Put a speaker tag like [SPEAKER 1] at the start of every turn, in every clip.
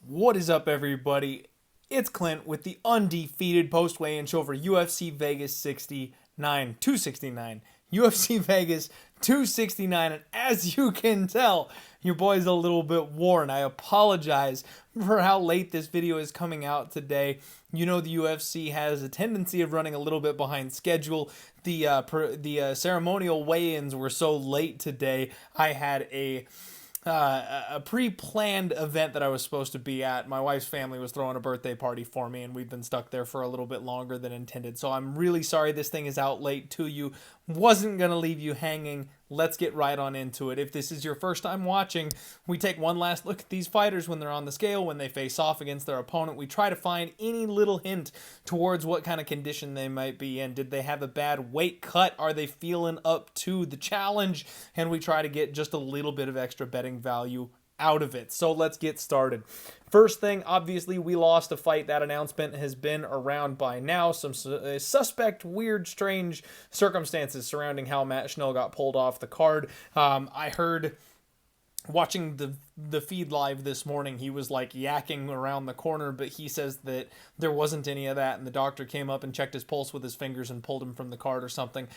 [SPEAKER 1] What is up, everybody? It's Clint with the undefeated post-weigh-in show for UFC Vegas 269. UFC Vegas 269, and as you can tell, your boy's a little bit worn. I apologize for how late this video is coming out today. You know, the UFC has a tendency of running a little bit behind schedule. The ceremonial weigh-ins were so late today. I had a pre-planned event that I was supposed to be at. My wife's family was throwing a birthday party for me, and we've been stuck there for a little bit longer than intended. So I'm really sorry this thing is out late to you. Wasn't going to leave you hanging. Let's get right on into it. If this is your first time watching, we take one last look at these fighters when they're on the scale, when they face off against their opponent. We try to find any little hint towards what kind of condition they might be in. Did they have a bad weight cut? Are they feeling up to the challenge? And we try to get just a little bit of extra betting value out of it. So let's get started. First thing, obviously, we lost a fight. That announcement has been around by now. Some suspect, weird, strange circumstances surrounding how Matt Schnell got pulled off the card. I heard, watching the feed live this morning, he was like yakking around the corner, but he says that there wasn't any of that, and the doctor came up and checked his pulse with his fingers and pulled him from the card or something.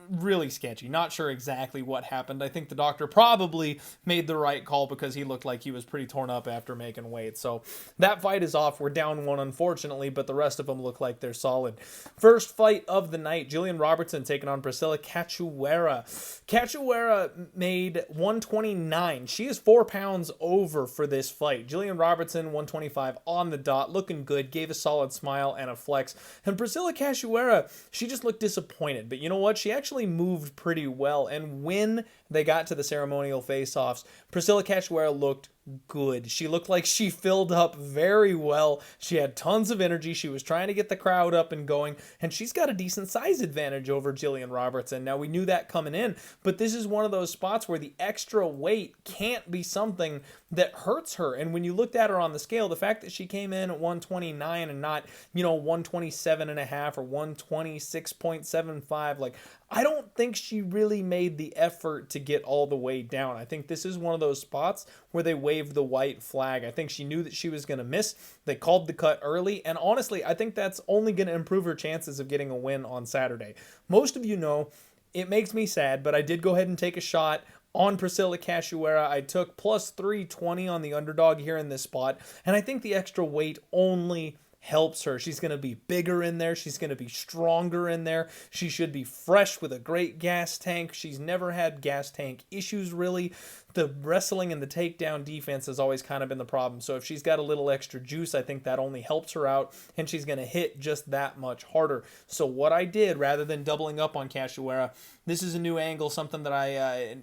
[SPEAKER 1] Really sketchy. Not sure exactly what happened. I think the doctor probably made the right call because he looked like he was pretty torn up after making weight. So that fight is off. We're down one, unfortunately, but the rest of them look like they're solid. First fight of the night, Gillian Robertson taking on Priscilla Cachoeira. Cachoeira made 129. She is 4 pounds over for this fight. Gillian Robertson, 125 on the dot, looking good, gave a solid smile and a flex. And Priscilla Cachoeira, she just looked disappointed. But you know what? She actually moved pretty well. And when they got to the ceremonial face-offs, Priscilla Cachoeira looked good. She looked like she filled up very well. She had tons of energy. She was trying to get the crowd up and going, and she's got a decent size advantage over Gillian Robertson. Now, we knew that coming in, but this is one of those spots where the extra weight can't be something that hurts her. And when you looked at her on the scale, the fact that she came in at 129 and not, 127 and a half or 126.75, like, I don't think she really made the effort to get all the way down. I think this is one of those spots where they waved the white flag. I think she knew that she was going to miss. They called the cut early, and honestly, I think that's only going to improve her chances of getting a win on Saturday. Most of you know, it makes me sad, but I did go ahead and take a shot on Priscilla Cachoeira. I took plus 320 on the underdog here in this spot, and I think the extra weight only helps her. She's going to be bigger in there. She's going to be stronger in there. She should be fresh with a great gas tank. She's never had gas tank issues, really. The wrestling and the takedown defense has always kind of been the problem. So if she's got a little extra juice, I think that only helps her out, and she's going to hit just that much harder. So what I did, rather than doubling up on Cachoeira, this is a new angle, something that I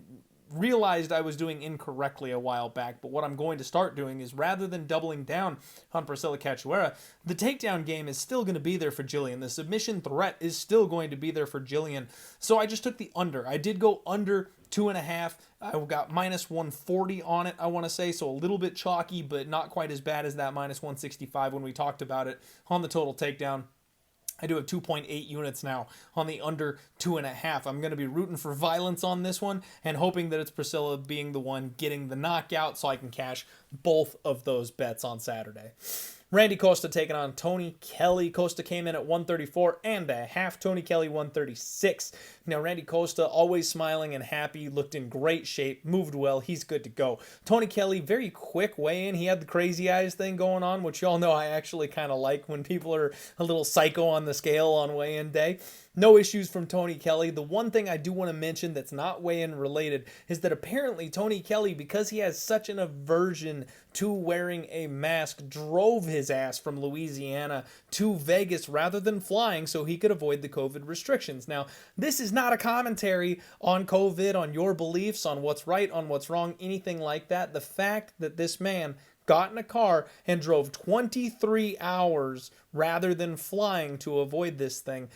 [SPEAKER 1] realized I was doing incorrectly a while back, but what I'm going to start doing is, rather than doubling down on Priscilla Cachoeira, the takedown game is still going to be there for Gillian. The submission threat is still going to be there for Gillian. So I just took the under. I did go under 2.5. I got minus 140 on it, I want to say, so a little bit chalky, but not quite as bad as that minus 165 when we talked about it on the total takedown. I do have 2.8 units now on the under 2.5. I'm going to be rooting for violence on this one and hoping that it's Priscilla being the one getting the knockout so I can cash both of those bets on Saturday. Randy Costa taking on Tony Kelly. Costa came in at 134.5. Tony Kelly 136. Now, Randy Costa, always smiling and happy, looked in great shape, moved well. He's good to go. Tony Kelly, very quick weigh-in. He had the crazy eyes thing going on, which y'all know I actually kind of like when people are a little psycho on the scale on weigh-in day. No issues from Tony Kelly. The one thing I do want to mention that's not weigh-in related is that apparently Tony Kelly, because he has such an aversion to wearing a mask, drove his ass from Louisiana to Vegas rather than flying so he could avoid the COVID restrictions. Now, this is not a commentary on COVID, on your beliefs, on what's right, on what's wrong, anything like that. The fact that this man got in a car and drove 23 hours rather than flying to avoid this thing,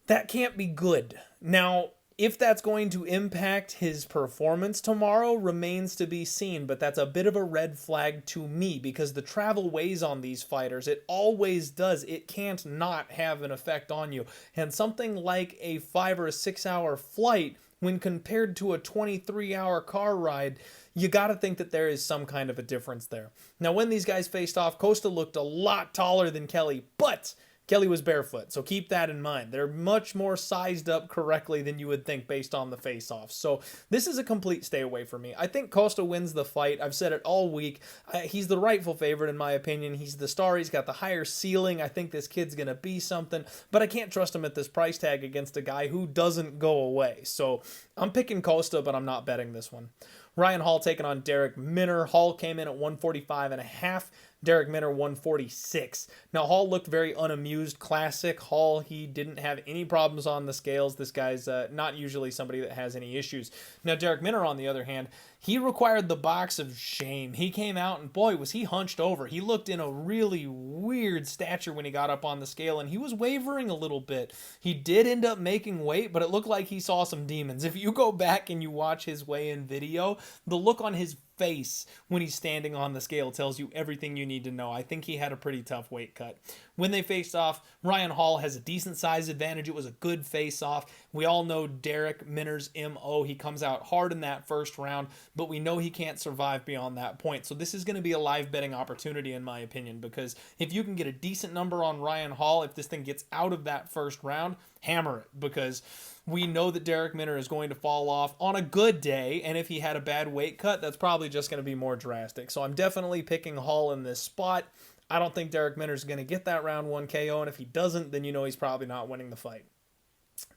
[SPEAKER 1] that can't be good. Now, if that's going to impact his performance tomorrow remains to be seen, but that's a bit of a red flag to me because the travel weighs on these fighters. It always does. It can't not have an effect on you. And something like a 5 or 6 hour flight when compared to a 23-hour car ride, you got to think that there is some kind of a difference there. Now, when these guys faced off, Costa looked a lot taller than Kelly, but Kelly was barefoot, so keep that in mind. They're much more sized up correctly than you would think based on the face-off. So this is a complete stay away for me. I think Costa wins the fight. I've said it all week. He's the rightful favorite in my opinion. He's the star. He's got the higher ceiling. I think this kid's going to be something, but I can't trust him at this price tag against a guy who doesn't go away. So I'm picking Costa, but I'm not betting this one. Ryan Hall taking on Derek Minner. Hall came in at 145.5. Derek Minner 146. Now Hall looked very unamused. Classic Hall. He didn't have any problems on the scales. This guy's not usually somebody that has any issues. Now Derek Minner, on the other hand, he required the box of shame. He came out and boy was he hunched over. He looked in a really weird stature when he got up on the scale, and he was wavering a little bit. He did end up making weight, but it looked like he saw some demons. If you go back and you watch his weigh-in video, the look on his face when he's standing on the scale tells you everything you need to know. I think he had a pretty tough weight cut. When they faced off, Ryan Hall has a decent size advantage. It was a good face-off. We all know Derek Minner's MO. He comes out hard in that first round, but we know he can't survive beyond that point. So this is going to be a live betting opportunity in my opinion, because if you can get a decent number on Ryan Hall, if this thing gets out of that first round, hammer it, because we know that Derek Minner is going to fall off on a good day, and if he had a bad weight cut, that's probably just going to be more drastic. So I'm definitely picking Hall in this spot. I don't think Derek Minner is going to get that round 1 KO, and if he doesn't, then you know he's probably not winning the fight.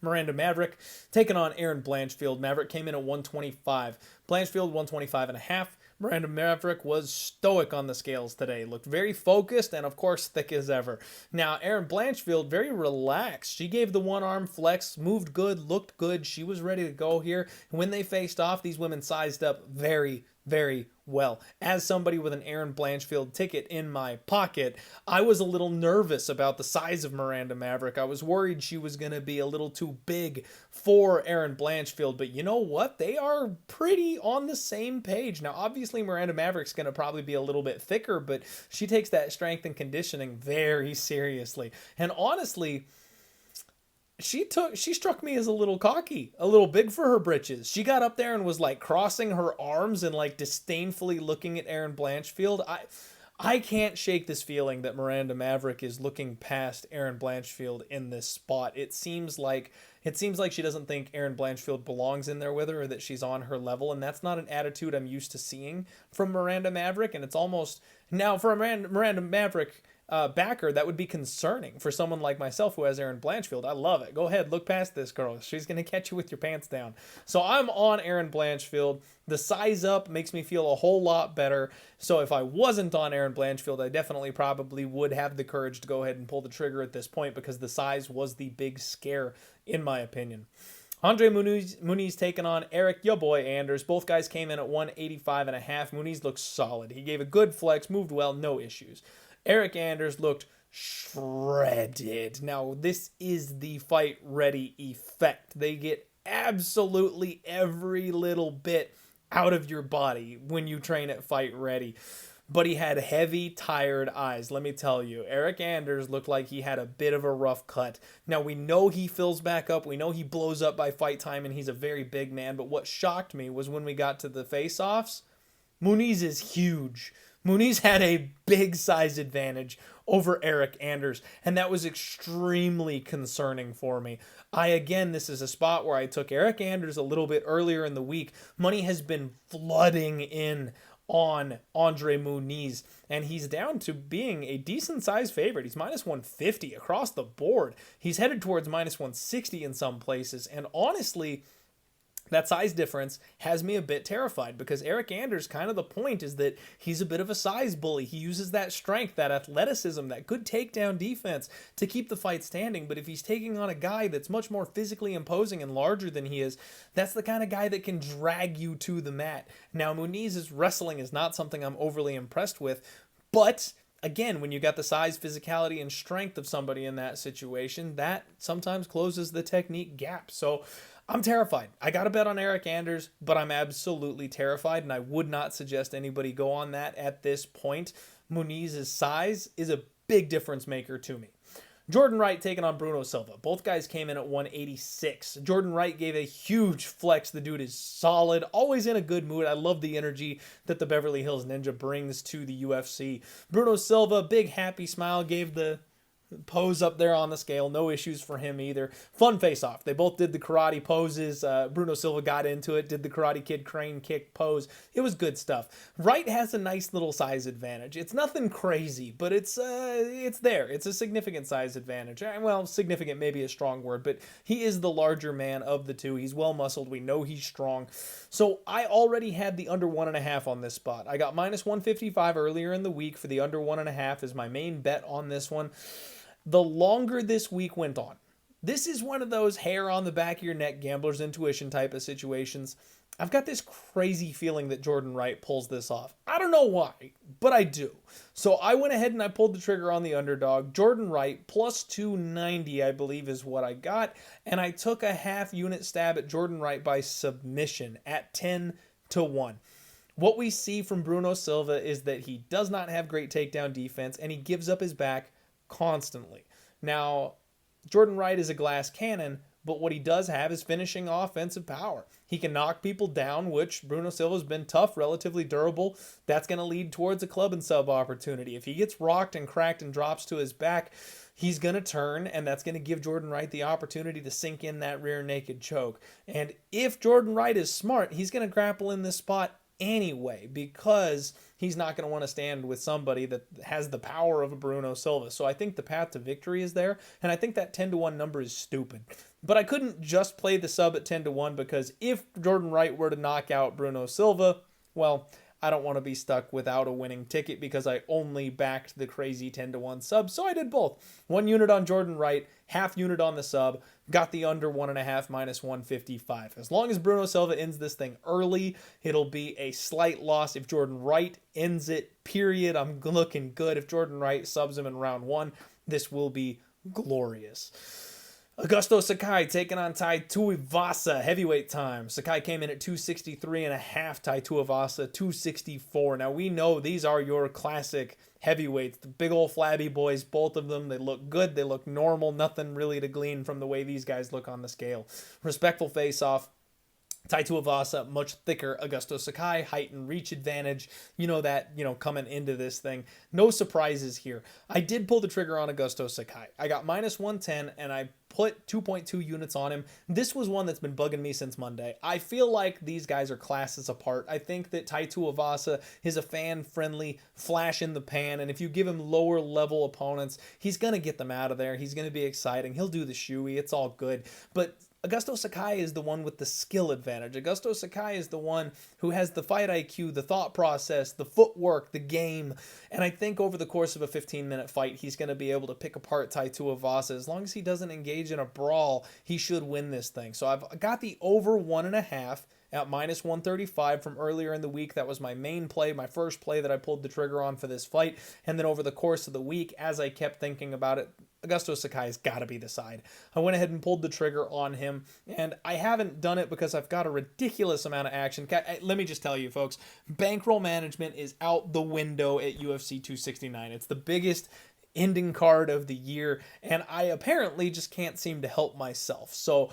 [SPEAKER 1] Miranda Maverick taking on Erin Blanchfield. Maverick came in at 125. Blanchfield 125.5. Miranda Maverick was stoic on the scales today. Looked very focused and, of course, thick as ever. Now, Erin Blanchfield, very relaxed. She gave the one-arm flex, moved good, looked good. She was ready to go here. When they faced off, these women sized up very, very well. As somebody with an Erin Blanchfield ticket in my pocket, I was a little nervous about the size of Miranda Maverick. I was worried she was going to be a little too big for Erin Blanchfield, but you know what? They are pretty on the same page. Now, obviously, Miranda Maverick's going to probably be a little bit thicker, but she takes that strength and conditioning very seriously. And honestly, she struck me as a little cocky, a little big for her britches. She got up there and was like crossing her arms and like disdainfully looking at Erin Blanchfield. I can't shake this feeling that Miranda Maverick is looking past Erin Blanchfield in this spot. It seems like she doesn't think Erin Blanchfield belongs in there with her, or that she's on her level, and that's not an attitude I'm used to seeing from Miranda Maverick. And it's almost now for a Miranda Maverick backer, that would be concerning for someone like myself who has Erin Blanchfield. I love it. Go ahead, look past this girl. She's going to catch you with your pants down. So I'm on Erin Blanchfield. The size up makes me feel a whole lot better. So if I wasn't on Erin Blanchfield, I definitely probably would have the courage to go ahead and pull the trigger at this point, because the size was the big scare in my opinion. Andre Munhoz taking on Eric, your boy, Anders. Both guys came in at 185.5. Munhoz looked solid. He gave a good flex, moved well, no issues. Eric Anders looked shredded. Now, this is the fight ready effect. They get absolutely every little bit out of your body when you train at fight ready. But he had heavy, tired eyes. Let me tell you, Eric Anders looked like he had a bit of a rough cut. Now, we know he fills back up. We know he blows up by fight time, and he's a very big man. But what shocked me was when we got to the face-offs, Munhoz is huge. Munhoz had a big size advantage over Eric Anders, and that was extremely concerning for me. This is a spot where I took Eric Anders a little bit earlier in the week. Money has been flooding in on Andre Munhoz, and he's down to being a decent size favorite. He's minus 150 across the board. He's headed towards minus 160 in some places, and honestly, that size difference has me a bit terrified, because Eric Anders, kind of the point is that he's a bit of a size bully. He uses that strength, that athleticism, that good takedown defense to keep the fight standing. But if he's taking on a guy that's much more physically imposing and larger than he is, that's the kind of guy that can drag you to the mat. Now, Munhoz's wrestling is not something I'm overly impressed with, but again, when you got the size, physicality, and strength of somebody in that situation, that sometimes closes the technique gap. So I'm terrified. I got to bet on Eric Anders, but I'm absolutely terrified, and I would not suggest anybody go on that at this point. Munhoz's size is a big difference maker to me. Jordan Wright taking on Bruno Silva. Both guys came in at 186. Jordan Wright gave a huge flex. The dude is solid, always in a good mood. I love the energy that the Beverly Hills Ninja brings to the UFC. Bruno Silva, big happy smile, gave the pose up there on the scale. No issues for him either. Fun face-off. They both did the karate poses. Bruno Silva got into it, did the Karate Kid crane kick pose. It was good stuff. Wright has a nice little size advantage. It's nothing crazy, but it's there. It's a significant size advantage. Well, significant may be a strong word, but he is the larger man of the two. He's well-muscled. We know he's strong. So I already had the under 1.5 on this spot. I got minus 155 earlier in the week for the under 1.5 as my main bet on this one. The longer this week went on, this is one of those hair on the back of your neck gambler's intuition type of situations. I've got this crazy feeling that Jordan Wright pulls this off. I don't know why, but I do. So I went ahead and I pulled the trigger on the underdog. Jordan Wright plus 290, I believe, is what I got. And I took a half unit stab at Jordan Wright by submission at 10-1. What we see from Bruno Silva is that he does not have great takedown defense and he gives up his back constantly. Now, Jordan Wright is a glass cannon, but what he does have is finishing offensive power. He can knock people down, which Bruno Silva's been tough, relatively durable. That's going to lead towards a club and sub opportunity. If he gets rocked and cracked and drops to his back, he's going to turn, and that's going to give Jordan Wright the opportunity to sink in that rear naked choke. And if Jordan Wright is smart, he's going to grapple in this spot anyway, because he's not going to want to stand with somebody that has the power of a Bruno Silva. So I think the path to victory is there, and I think that 10-1 number is stupid. But I couldn't just play the sub at 10-1 because if Jordan Wright were to knock out Bruno Silva, well, I don't want to be stuck without a winning ticket because I only backed the crazy 10-1 sub, so I did both. 1 unit on Jordan Wright, half unit on the sub, got the under 1.5 minus 155. As long as Bruno Silva ends this thing early, it'll be a slight loss. If Jordan Wright ends it, period, I'm looking good. If Jordan Wright subs him in round 1, this will be glorious. Augusto Sakai taking on Tuivasa, heavyweight time. Sakai came in at 263.5, Tuivasa 264. Now we know these are your classic heavyweights, the big old flabby boys, both of them. They look good, they look normal, nothing really to glean from the way these guys look on the scale. Respectful face-off. Tuivasa, much thicker. Augusto Sakai, height and reach advantage. You know that, coming into this thing. No surprises here. I did pull the trigger on Augusto Sakai. I got minus 110, and I put 2.2 units on him. This was one that's been bugging me since Monday. I feel like these guys are classes apart. I think that Tuivasa is a fan-friendly flash in the pan, and if you give him lower-level opponents, he's going to get them out of there. He's going to be exciting. He'll do the shoey. It's all good. But Augusto Sakai is the one with the skill advantage. Augusto Sakai is the one who has the fight IQ, the thought process, the footwork, the game. And I think over the course of a 15-minute fight, he's going to be able to pick apart Tuivasa. As long as he doesn't engage in a brawl, he should win this thing. So I've got the over 1.5 at minus 135 from earlier in the week. That was my main play, my first play that I pulled the trigger on for this fight. And then over the course of the week, as I kept thinking about it, Augusto Sakai's got to be the side. I went ahead and pulled the trigger on him, and I haven't done it because I've got a ridiculous amount of action. Let me just tell you, folks, bankroll management is out the window at UFC 269. It's the biggest ending card of the year, and I apparently just can't seem to help myself. So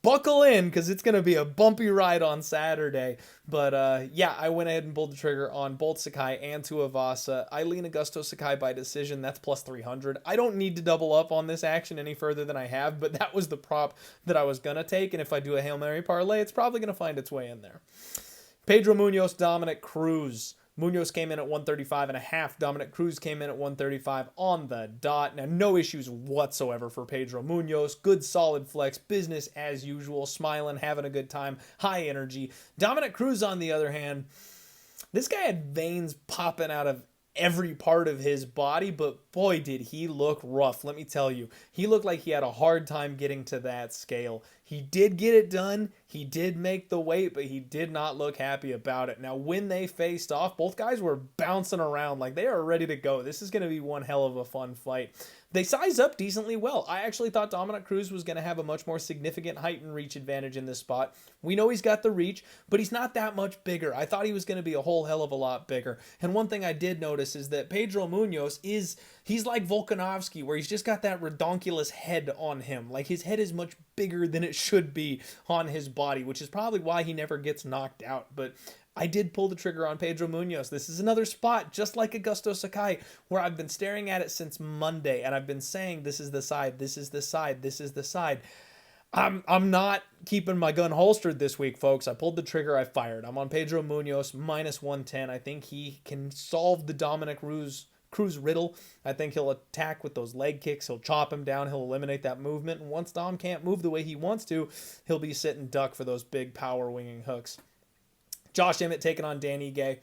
[SPEAKER 1] buckle in, because it's going to be a bumpy ride on Saturday. But yeah, I went ahead and pulled the trigger on both Sakai and Tuivasa. I lean Augusto Sakai by decision. That's plus 300. I don't need to double up on this action any further than I have, but that was the prop that I was going to take. And if I do a Hail Mary parlay, it's probably going to find its way in there. Pedro Munhoz, Dominick Cruz. Munhoz came in at 135.5. Dominick Cruz came in at 135 on the dot. Now, no issues whatsoever for Pedro Munhoz. Good, solid flex. Business as usual. Smiling, having a good time. High energy. Dominick Cruz, on the other hand, this guy had veins popping out of every part of his body, but boy, did he look rough. Let me tell you, he looked like he had a hard time getting to that scale. He did get it done. He did make the weight, but he did not look happy about it. Now, when they faced off, both guys were bouncing around like they are ready to go. This is going to be one hell of a fun fight. They size up decently well. I actually thought Dominick Cruz was going to have a much more significant height and reach advantage in this spot. We know he's got the reach, but he's not that much bigger. I thought he was going to be a whole hell of a lot bigger. And one thing I did notice is that Pedro Munhoz he's like Volkanovski, where he's just got that redonkulous head on him. Like his head is much bigger than it should be on his body, which is probably why he never gets knocked out. But I did pull the trigger on Pedro Munhoz. This is another spot, just like Augusto Sakai, where I've been staring at it since Monday, and I've been saying, this is the side, this is the side, this is the side. I'm not keeping my gun holstered this week, folks. I pulled the trigger, I fired. I'm on Pedro Munhoz, minus 110. I think he can solve the Dominick Cruz riddle. I think he'll attack with those leg kicks. He'll chop him down. He'll eliminate that movement. And once Dom can't move the way he wants to, he'll be sitting duck for those big power winging hooks. Josh Emmett taking on Dan Ige.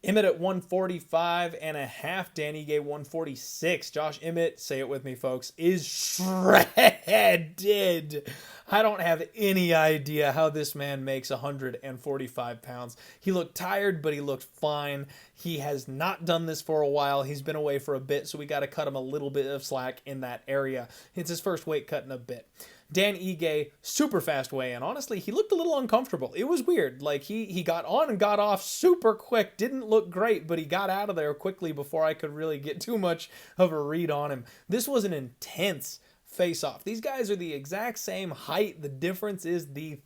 [SPEAKER 1] Emmett at 145 and a half. Dan Ige 146. Josh Emmett, say it with me, folks, is shredded. I don't have any idea how this man makes 145 pounds. He looked tired, but he looked fine. He has not done this for a while. He's been away for a bit, so we got to cut him a little bit of slack in that area. It's his first weight cut in a bit. Dan Ige, super fast weigh-in. Honestly, he looked a little uncomfortable. It was weird. Like, he got on and got off super quick. Didn't look great, but he got out of there quickly before I could really get too much of a read on him. This was an intense face-off. These guys are the exact same height. The difference is the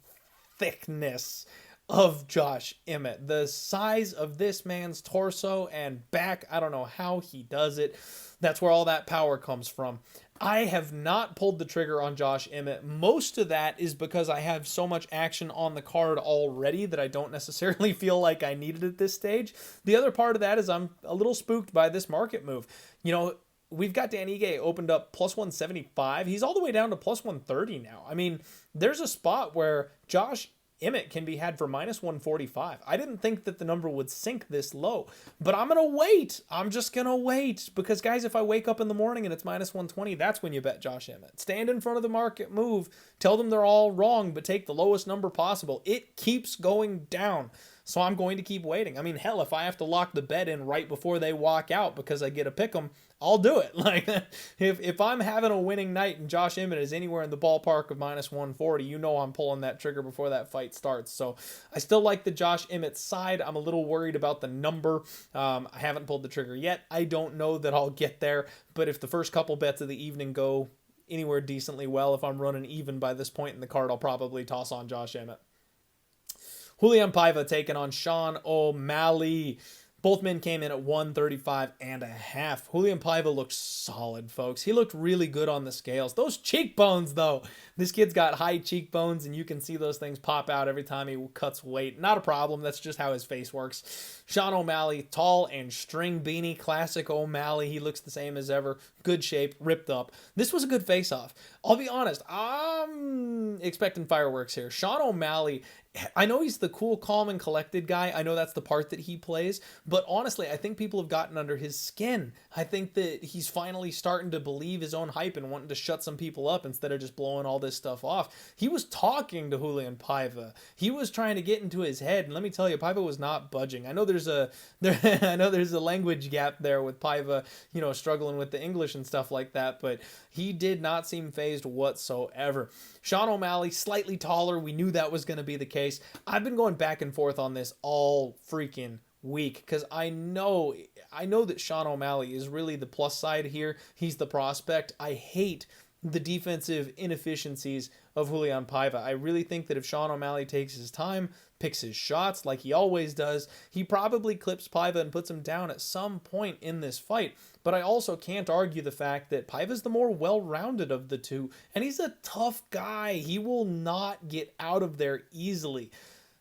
[SPEAKER 1] thickness of Josh Emmett. The size of this man's torso and back, I don't know how he does it. That's where all that power comes from. I have not pulled the trigger on Josh Emmett. Most of that is because I have so much action on the card already that I don't necessarily feel like I need it at this stage. The other part of that is I'm a little spooked by this market move. You know, we've got Dan Ige opened up plus 175. He's all the way down to plus 130 now. I mean, there's a spot where Josh Emmett can be had for minus 145. I didn't think that the number would sink this low, but I'm going to wait. I'm just going to wait because, guys, if I wake up in the morning and it's minus 120, that's when you bet Josh Emmett. Stand in front of the market move, tell them they're all wrong, but take the lowest number possible. It keeps going down. So I'm going to keep waiting. I mean, hell, if I have to lock the bet in right before they walk out because I get a pick 'em, I'll do it. Like, if I'm having a winning night and Josh Emmett is anywhere in the ballpark of minus 140, you know I'm pulling that trigger before that fight starts. So I still like the Josh Emmett side. I'm a little worried about the number. I haven't pulled the trigger yet. I don't know that I'll get there. But if the first couple bets of the evening go anywhere decently well, if I'm running even by this point in the card, I'll probably toss on Josh Emmett. Julianna Paiva taking on Sean O'Malley. Both men came in at 135 and a half. Julianna Paiva looked solid, folks. He looked really good on the scales. Those cheekbones, though. This kid's got high cheekbones, and you can see those things pop out every time he cuts weight. Not a problem. That's just how his face works. Sean O'Malley, tall and string beanie. Classic O'Malley. He looks the same as ever. Good shape, ripped up. This was a good face-off. I'll be honest. I'm expecting fireworks here. Sean O'Malley, I know he's the cool, calm, and collected guy. I know that's the part that he plays. But honestly, I think people have gotten under his skin. I think that he's finally starting to believe his own hype and wanting to shut some people up instead of just blowing all this stuff off. He was talking to Julianna Paiva. He was trying to get into his head. And let me tell you, Paiva was not budging. I know there's a language gap there with Paiva, struggling with the English and stuff like that. But he did not seem fazed whatsoever. Sean O'Malley, slightly taller. We knew that was going to be the case. I've been going back and forth on this all freaking week because I know that Sean O'Malley is really the plus side here. He's the prospect. I hate the defensive inefficiencies of Julianna Paiva. I really think that if Sean O'Malley takes his time, picks his shots like he always does, he probably clips Paiva and puts him down at some point in this fight. But I also can't argue the fact that Paiva's the more well-rounded of the two, and he's a tough guy. He will not get out of there easily.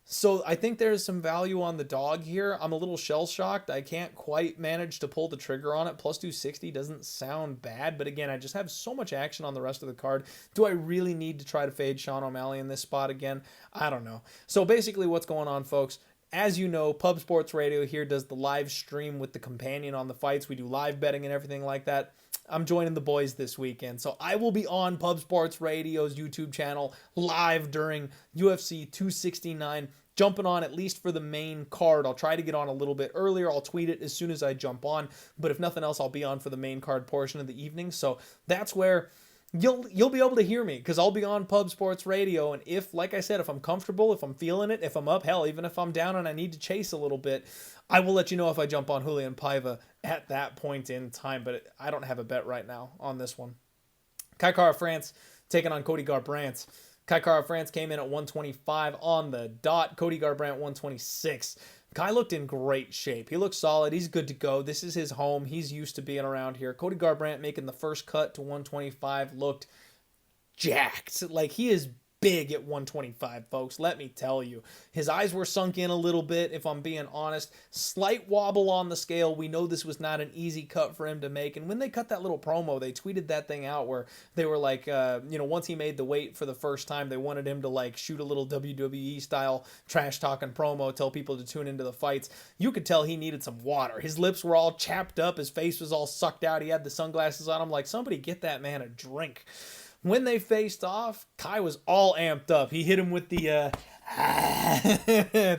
[SPEAKER 1] So I think there's some value on the dog here. I'm a little shell-shocked. I can't quite manage to pull the trigger on it. Plus 260 doesn't sound bad, but again, I just have so much action on the rest of the card. Do I really need to try to fade Sean O'Malley in this spot again? I don't know. So basically what's going on, folks, as you know, Pub Sports Radio here does the live stream with the companion on the fights. We do live betting and everything like that. I'm joining the boys this weekend. So I will be on Pub Sports Radio's YouTube channel live during UFC 269, jumping on at least for the main card. I'll try to get on a little bit earlier. I'll tweet it as soon as I jump on. But if nothing else, I'll be on for the main card portion of the evening. So that's where you'll be able to hear me, because I'll be on Pub Sports Radio. And if, like I said, if I'm comfortable, if I'm feeling it, if I'm up, hell, even if I'm down and I need to chase a little bit, I will let you know if I jump on Julian Paiva at that point in time. But I don't have a bet right now on this one. Kai Kara-France taking on Cody Garbrandt. Kai Kara-France came in at 125 on the dot. Cody Garbrandt 126. Kai looked in great shape. He looked solid. He's good to go. This is his home. He's used to being around here. Cody Garbrandt making the first cut to 125 looked jacked. Like, he is big at 125, folks. Let me tell you. His eyes were sunk in a little bit, if I'm being honest. Slight wobble on the scale. We know this was not an easy cut for him to make. And when they cut that little promo, they tweeted that thing out where they were like, once he made the weight for the first time, they wanted him to like shoot a little WWE style trash talking promo, tell people to tune into the fights. You could tell he needed some water. His lips were all chapped up. His face was all sucked out. He had the sunglasses on. I'm like, somebody get that man a drink. When they faced off, Kai was all amped up. He hit him with the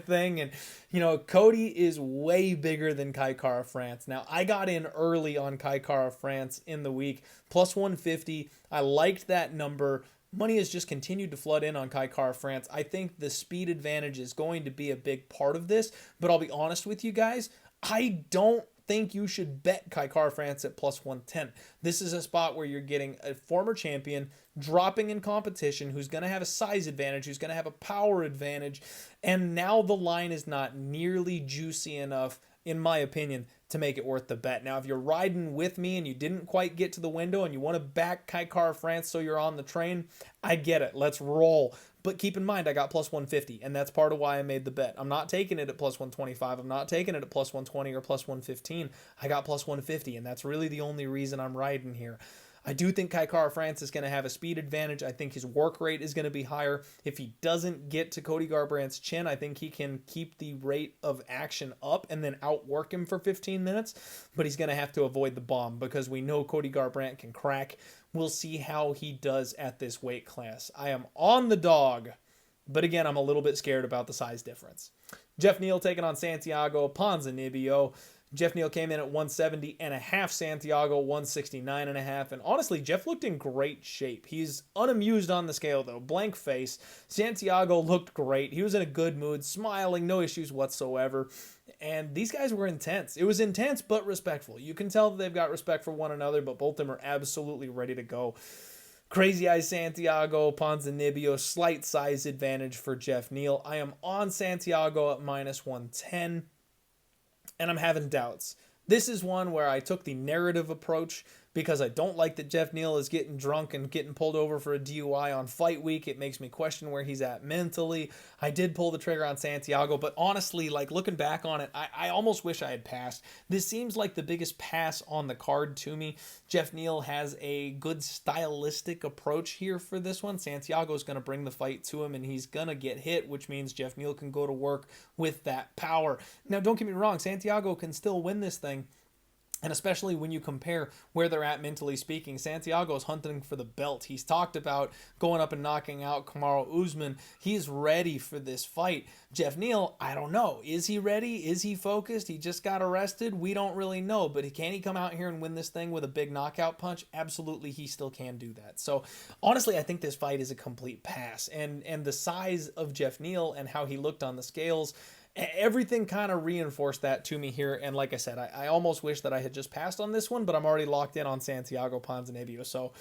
[SPEAKER 1] thing. And, Cody is way bigger than Kai Kara-France. Now, I got in early on Kai Kara-France in the week. Plus 150. I liked that number. Money has just continued to flood in on Kai Kara-France. I think the speed advantage is going to be a big part of this. But I'll be honest with you guys, I don't think you should bet Kai Kara-France at plus 110. This is a spot where you're getting a former champion dropping in competition who's going to have a size advantage, who's going to have a power advantage, and now the line is not nearly juicy enough, in my opinion, to make it worth the bet. Now, if you're riding with me and you didn't quite get to the window and you want to back Kai Kara-France so you're on the train, I get it. Let's roll. But keep in mind, I got plus 150, and that's part of why I made the bet. I'm not taking it at plus 125. I'm not taking it at plus 120 or plus 115. I got plus 150, and that's really the only reason I'm riding here. I do think Kai Kara-France is going to have a speed advantage. I think his work rate is going to be higher. If he doesn't get to Cody Garbrandt's chin, I think he can keep the rate of action up and then outwork him for 15 minutes. But he's going to have to avoid the bomb, because we know Cody Garbrandt can crack. We'll see how he does at this weight class. I am on the dog, but again, I'm a little bit scared about the size difference. Geoff Neal taking on Santiago Ponzinibbio. Geoff Neal came in at 170.5, Santiago 169.5, and honestly, Geoff looked in great shape. He's unamused on the scale, though. Blank face. Santiago looked great. He was in a good mood, smiling, no issues whatsoever. And these guys were intense. It was intense, but respectful. You can tell that they've got respect for one another, but both of them are absolutely ready to go. Crazy Eyes Santiago, Ponzinibbio, slight size advantage for Geoff Neal. I am on Santiago at minus 110. And I'm having doubts. This is one where I took the narrative approach, because I don't like that Geoff Neal is getting drunk and getting pulled over for a DUI on fight week. It makes me question where he's at mentally. I did pull the trigger on Santiago, but honestly, like, looking back on it, I almost wish I had passed. This seems like the biggest pass on the card to me. Geoff Neal has a good stylistic approach here for this one. Santiago's going to bring the fight to him, and he's going to get hit, which means Geoff Neal can go to work with that power. Now, don't get me wrong, Santiago can still win this thing. And especially when you compare where they're at mentally speaking, Santiago's hunting for the belt. He's talked about going up and knocking out Kamaru Usman. He's ready for this fight. Geoff Neal, I don't know. Is he ready? Is he focused? He just got arrested? We don't really know. But can he come out here and win this thing with a big knockout punch? Absolutely, he still can do that. So, honestly, I think this fight is a complete pass. And the size of Geoff Neal and how he looked on the scales, everything kind of reinforced that to me here. And like I said, I almost wish that I had just passed on this one, but I'm already locked in on Santiago Ponzinibbio. So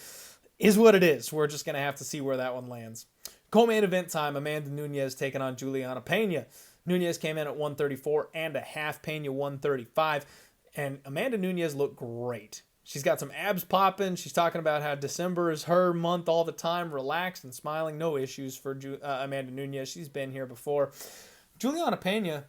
[SPEAKER 1] is what it is. We're just going to have to see where that one lands. Co-main event time, Amanda Nunes taking on Julianna Peña. Nunes came in at 134.5, Peña 135. And Amanda Nunes looked great. She's got some abs popping. She's talking about how December is her month all the time, relaxed and smiling. No issues for Amanda Nunes. She's been here before. Julianna Peña,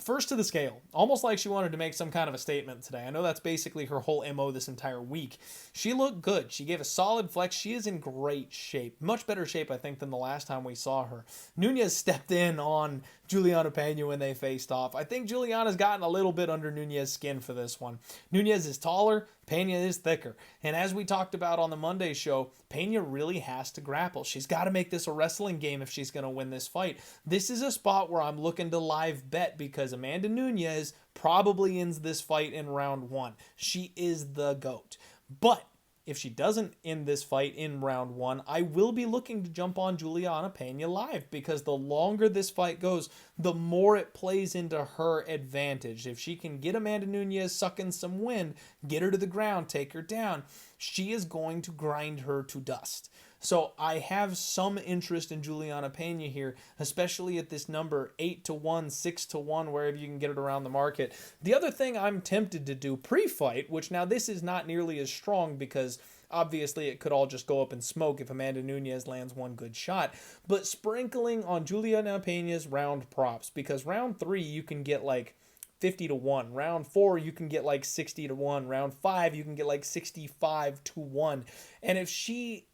[SPEAKER 1] first to the scale, almost like she wanted to make some kind of a statement today. I know that's basically her whole MO this entire week. She looked good. She gave a solid flex. She is in great shape. Much better shape, I think, than the last time we saw her. Nunes stepped in on Julianna Pena when they faced off. I think Julianna's gotten a little bit under Nunes' skin for this one. Nunes is taller, Pena is thicker. And as we talked about on the Monday show, Pena really has to grapple. She's got to make this a wrestling game if she's going to win this fight. This is a spot where I'm looking to live bet because Amanda Nunes probably ends this fight in round 1. She is the GOAT. But if she doesn't end this fight in round 1, I will be looking to jump on Julianna Pena live because the longer this fight goes, the more it plays into her advantage. If she can get Amanda Nunes sucking some wind, get her to the ground, take her down, she is going to grind her to dust. So I have some interest in Julianna Pena here, especially at this number 8-1, 6-1, wherever you can get it around the market. The other thing I'm tempted to do pre-fight, which now this is not nearly as strong because obviously it could all just go up in smoke if Amanda Nunes lands one good shot, but sprinkling on Julianna Pena's round props, because round 3 you can get like 50-1. Round 4, you can get like 60-1. Round 5, you can get like 65-1. And if she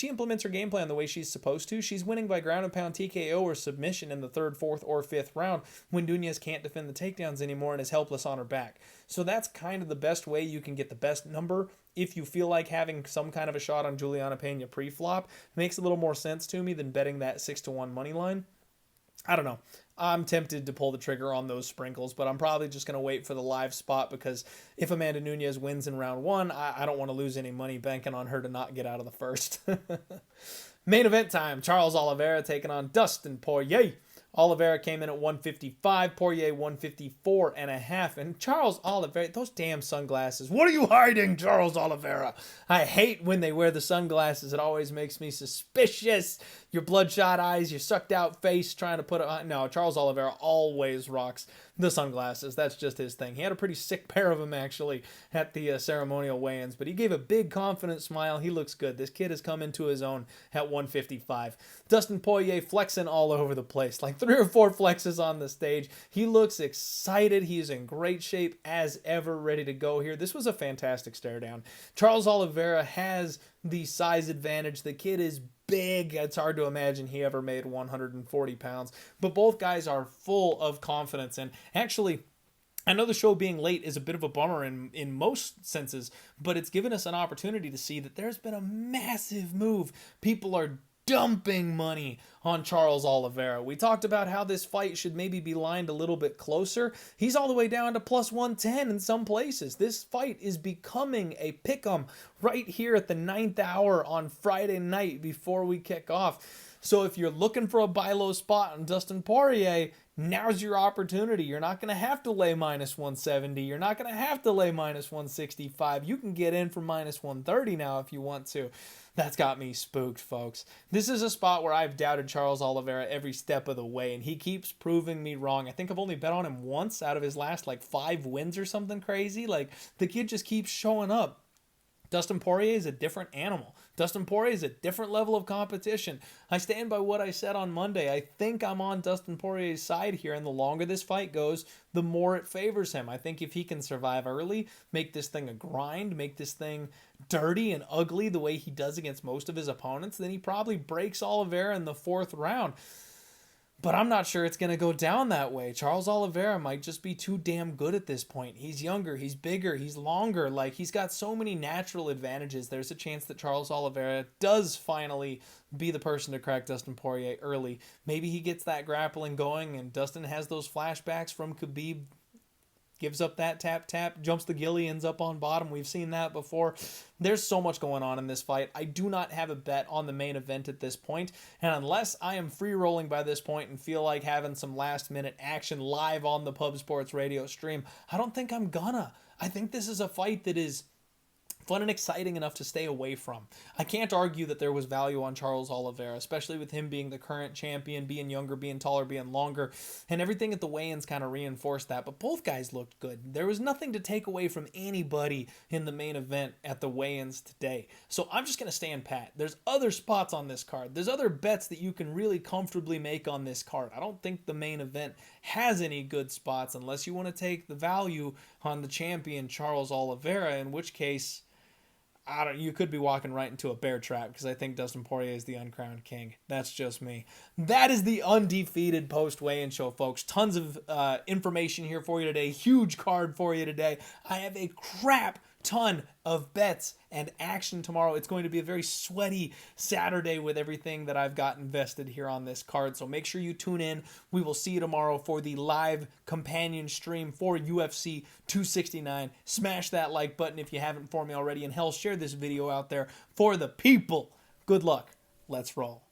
[SPEAKER 1] implements her game plan the way she's supposed to, she's winning by ground and pound TKO or submission in the 3rd, 4th, or 5th round when Nunes can't defend the takedowns anymore and is helpless on her back. So that's kind of the best way you can get the best number if you feel like having some kind of a shot on Julianna Pena pre-flop. It makes a little more sense to me than betting that 6-1 money line. I don't know. I'm tempted to pull the trigger on those sprinkles, but I'm probably just going to wait for the live spot because if Amanda Nunes wins in round 1, I don't want to lose any money banking on her to not get out of the first. Main event time. Charles Oliveira taking on Dustin Poirier. Oliveira came in at 155, Poirier 154.5, and Charles Oliveira, those damn sunglasses. What are you hiding, Charles Oliveira? I hate when they wear the sunglasses. It always makes me suspicious. Your bloodshot eyes, your sucked out face trying to put it on. No, Charles Oliveira always rocks the sunglasses. That's just his thing. He had a pretty sick pair of them actually at the ceremonial weigh-ins, but he gave a big confident smile. He looks good. This kid has come into his own at 155. Dustin Poirier flexing all over the place, like 3 or 4 flexes on the stage. He looks excited. He's in great shape as ever, ready to go here. This was a fantastic stare down. Charles Oliveira has the size advantage. The kid is big. It's hard to imagine he ever made 140 pounds, but both guys are full of confidence. And actually, I know the show being late is a bit of a bummer in most senses, but it's given us an opportunity to see that there's been a massive move. People are dumping money on Charles Oliveira. We talked about how this fight should maybe be lined a little bit closer. He's all the way down to plus 110 in some places. This fight is becoming a pick'em right here at the 9th hour on Friday night before we kick off. So if you're looking for a buy low spot on Dustin Poirier, now's your opportunity. You're not going to have to lay minus 170. You're not going to have to lay minus 165. You can get in for minus 130 now if you want to. That's got me spooked, folks. This is a spot where I've doubted Charles Oliveira every step of the way, and he keeps proving me wrong. I think I've only bet on him once out of his last, 5 wins or something crazy. The kid just keeps showing up. Dustin Poirier is a different animal. Dustin Poirier is a different level of competition. I stand by what I said on Monday. I think I'm on Dustin Poirier's side here, and the longer this fight goes, the more it favors him. I think if he can survive early, make this thing a grind, make this thing dirty and ugly the way he does against most of his opponents, then he probably breaks Oliveira in the 4th round. But I'm not sure it's going to go down that way. Charles Oliveira might just be too damn good at this point. He's younger, he's bigger, he's longer. He's got so many natural advantages. There's a chance that Charles Oliveira does finally be the person to crack Dustin Poirier early. Maybe he gets that grappling going and Dustin has those flashbacks from Khabib. Gives up that tap, jumps the gilly, ends up on bottom. We've seen that before. There's so much going on in this fight. I do not have a bet on the main event at this point, and unless I am free rolling by this point and feel like having some last minute action live on the Pub Sports Radio stream, I don't think I'm gonna. I think this is a fight that is fun and exciting enough to stay away from. I can't argue that there was value on Charles Oliveira, especially with him being the current champion, being younger, being taller, being longer, and everything at the weigh-ins kind of reinforced that, but both guys looked good. There was nothing to take away from anybody in the main event at the weigh-ins today. So I'm just going to stand pat. There's other spots on this card. There's other bets that you can really comfortably make on this card. I don't think the main event has any good spots unless you want to take the value on the champion Charles Oliveira, in which case I don't. You could be walking right into a bear trap because I think Dustin Poirier is the uncrowned king. That's just me. That is the Undefeated post weigh-in show, folks. Tons of information here for you today. Huge card for you today. I have a crap ton of bets and action tomorrow. It's going to be a very sweaty Saturday with everything that I've got invested here on this card. So make sure you tune in. We will see you tomorrow for the live companion stream for UFC 269. Smash that like button if you haven't for me already. And hell, share this video out there for the people. Good luck. Let's roll.